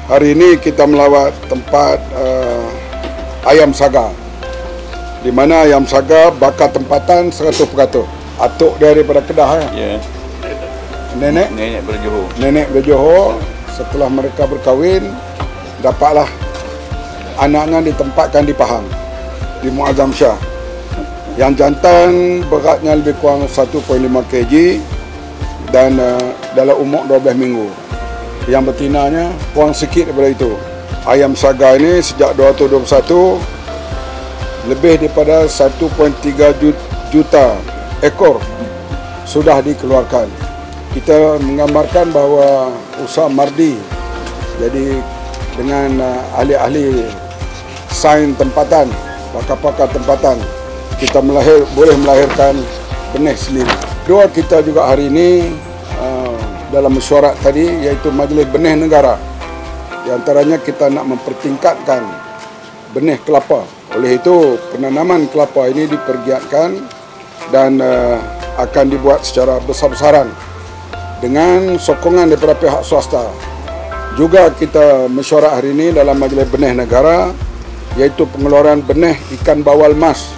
Hari ini kita melawat tempat ayam saga, di mana ayam saga bakar tempatan 100%. Atuk dia daripada Kedah. Ya. Nenek dari Johor. Nenek dari Johor. Setelah mereka berkahwin, dapatlah anaknya ditempatkan di Pahang, di Muazzam Shah. Yang jantan beratnya lebih kurang 1.5 kg dan dalam umur 12 minggu. Yang betinanya kurang sikit daripada itu. Ayam saga ini sejak 2021 lebih daripada 1.3 juta ekor sudah dikeluarkan. Kita menggambarkan bahawa usaha Mardi, jadi dengan ahli-ahli sains tempatan, pakar-pakar tempatan, kita boleh melahirkan benih sendiri. Doa kita juga hari ini dalam mesyuarat tadi, iaitu Majlis Benih Negara. Di antaranya kita nak mempertingkatkan benih kelapa. Oleh itu, penanaman kelapa ini dipergiatkan dan akan dibuat secara besar-besaran dengan sokongan daripada pihak swasta. Juga kita mesyuarat hari ini dalam Majlis Benih Negara, iaitu pengeluaran benih ikan bawal mas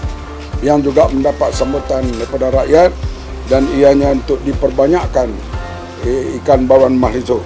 yang juga mendapat sambutan daripada rakyat, dan ianya untuk diperbanyakkan ikan bawal mas itu.